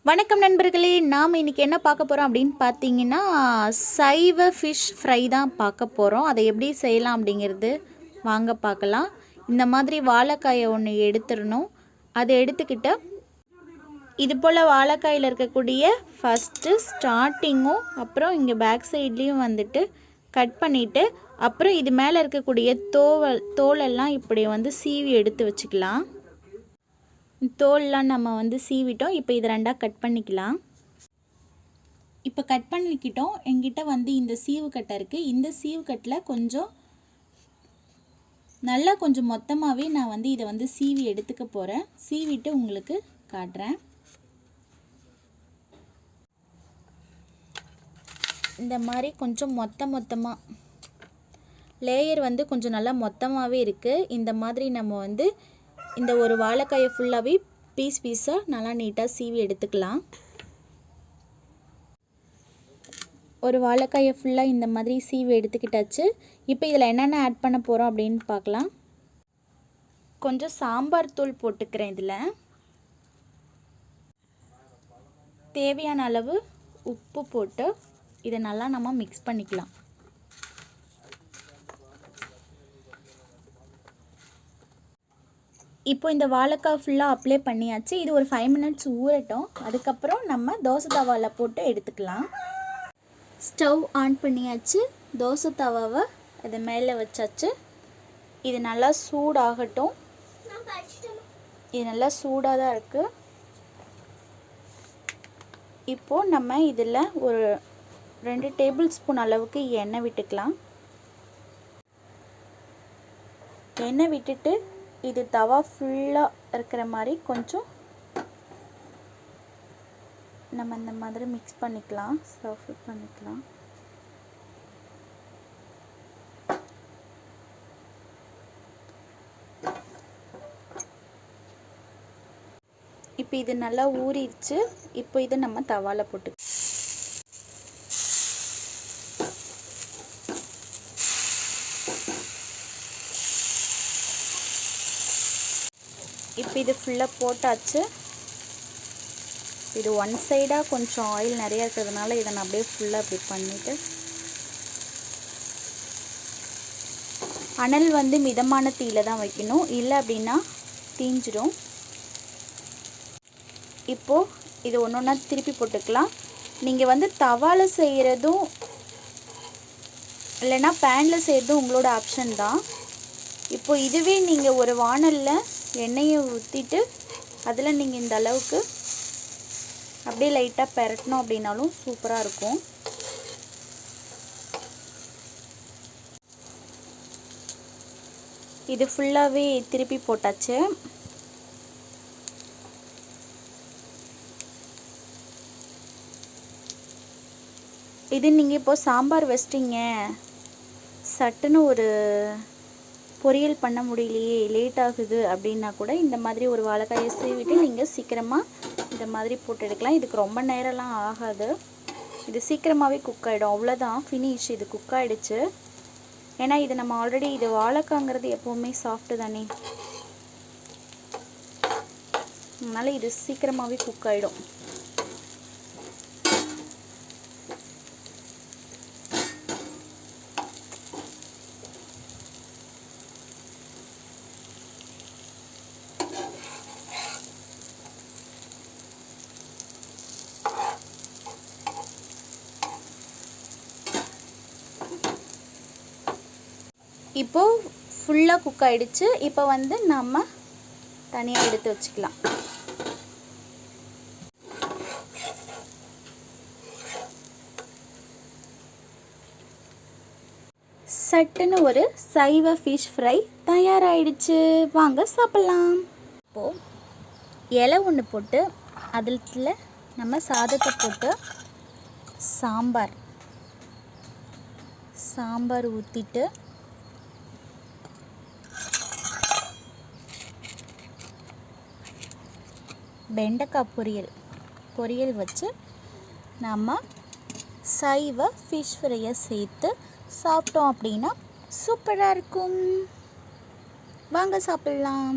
வணக்கம் நண்பர்களே, நாம் இன்றைக்கி என்ன பார்க்க போகிறோம் அப்படின்னு பார்த்தீங்கன்னா, சைவ ஃபிஷ் ஃப்ரை தான் பார்க்க போகிறோம். அதை எப்படி செய்யலாம் அப்படிங்கிறது வாங்க பார்க்கலாம். இந்த மாதிரி வாழைக்காயை ஒன்று எடுத்துடணும். அதை எடுத்துக்கிட்டு இது போல் வாழைக்காயில் இருக்கக்கூடிய ஃபஸ்ட்டு ஸ்டார்டிங்கும் அப்புறம் இங்கே பேக் சைட்லேயும் வந்துட்டு கட் பண்ணிவிட்டு அப்புறம் இது மேலே இருக்கக்கூடிய தோலெல்லாம் இப்படி சீவி எடுத்து வச்சுக்கலாம். தோல்லாம் நம்ம சீவிட்டோம். இப்போ இது ரெண்டாக கட் பண்ணிக்கலாம். இப்போ கட் பண்ணிக்கிட்டோம். என்கிட்ட இந்த சீவு கட்டை இருக்குது. இந்த சீவு கட்டில் கொஞ்சம் மொத்தமாகவே நான் இதை சீவி எடுத்துக்க போகிறேன். சீவிட்டு உங்களுக்கு காட்டுறேன். இந்த மாதிரி கொஞ்சம் மொத்தமாக லேயர் கொஞ்சம் நல்லா மொத்தமாகவே இருக்குது. இந்த மாதிரி நம்ம இந்த ஒரு வாழைக்காயை ஃபுல்லாகவே பீஸாக நல்லா நீட்டாக சீவி எடுத்துக்கலாம். ஒரு வாழைக்காயை ஃபுல்லாக இந்த மாதிரி சீவி எடுத்துக்கிட்டாச்சு. இப்போ இதில் என்னென்ன ஆட் பண்ண போகிறோம் அப்படின்னு பார்க்கலாம். கொஞ்சம் சாம்பார் தூள் போட்டுக்கிறேன். இதில் தேவையான அளவு உப்பு போட்டு இதை நல்லா நம்ம மிக்ஸ் பண்ணிக்கலாம். இப்போ இந்த வாழைக்காய் ஃபுல்லாக அப்ளை பண்ணியாச்சு. இது ஒரு 5 மினிட்ஸ் ஊறட்டும். அதுக்கப்புறம் நம்ம தோசை தவாவில் போட்டு எடுத்துக்கலாம். ஸ்டவ் ஆன் பண்ணியாச்சு. தோசை தவாவை அது மேலே வச்சாச்சு. இது நல்லா சூடாகட்டும். இது நல்லா சூடாக தான் இருக்குது. இப்போது நம்ம இதில் ஒரு 2 டேபிள் ஸ்பூன் அளவுக்கு எண்ணெய் விட்டுக்கலாம். எண்ணெய் விட்டுட்டு இது தவா ஃபுல்லாக இருக்கிற மாதிரி கொஞ்சம் நம்ம இந்த மாதிரி மிக்ஸ் பண்ணிக்கலாம், சர்வ் பண்ணிக்கலாம். இப்போ இது நல்லா ஊறிடுச்சு. இப்போ இதை நம்ம தவாவில் போட்டு இப்போ இது ஃபுல்லாக போட்டாச்சு. இது ஒன் சைடாக கொஞ்சம் ஆயில் நிறையா இருக்கிறதுனால இதை நான் அப்படியே ஃபுல்லாக இப்படி பண்ணிவிட்டு அனல் மிதமான தீயில தான் வைக்கணும், இல்லை அப்படின்னா தீஞ்சிடும். இப்போது இது ஒன்று ஒன்றா திருப்பி போட்டுக்கலாம். நீங்கள் தவாவில் செய்கிறதும் இல்லைன்னா பேனில் செய்கிறதும் உங்களோட ஆப்ஷன் தான். இப்போது இதுவே நீங்கள் ஒரு வாணலில் எண்ணெயை ஊற்றிட்டு அதில் நீங்கள் இந்த அளவுக்கு அப்படியே லைட்டாக பெரட்டணும் அப்படின்னாலும் சூப்பராக இருக்கும். இது ஃபுல்லாகவே திருப்பி போட்டாச்சு. இது நீங்கள் இப்போது சாம்பார் வச்சிட்டிங்க, சட்டுன்னு ஒரு பொரியல் பண்ண முடியலையே, லேட் ஆகுது அப்படின்னா கூட இந்த மாதிரி ஒரு வாழைக்காயை சீவிட்டு நீங்கள் சீக்கிரமாக இந்த மாதிரி போட்டு எடுக்கலாம். இதுக்கு ரொம்ப நேரம்லாம் ஆகாது. இது சீக்கிரமாகவே குக் ஆகிடும். அவ்வளோதான், ஃபினிஷ். இது குக் ஆகிடுச்சு. ஏன்னா இது நம்ம ஆல்ரெடி இது வாழைக்காங்கிறது எப்போவுமே சாஃப்ட்டு தானே, அதனால் இது சீக்கிரமாகவே குக் ஆகிடும். இப்போது ஃபுல்லாக குக் ஆகிடுச்சு. இப்போ நம்ம தனியாக எடுத்து வச்சுக்கலாம். சட்டுன்னு ஒரு சைவ ஃபிஷ் ஃப்ரை தயாராகிடுச்சு. வாங்க சாப்பிட்லாம். இப்போது இலை ஒன்று போட்டு அதில் நம்ம சாதத்தை போட்டு சாம்பார் ஊற்றிட்டு வெண்டைக்காய் பொரியல் வச்சு நம்ம சைவ ஃபிஷ் ஃப்ரையை சேர்த்து சாப்பிட்டோம் அப்படின்னா சூப்பராக இருக்கும். வாங்க சாப்பிட்லாம்.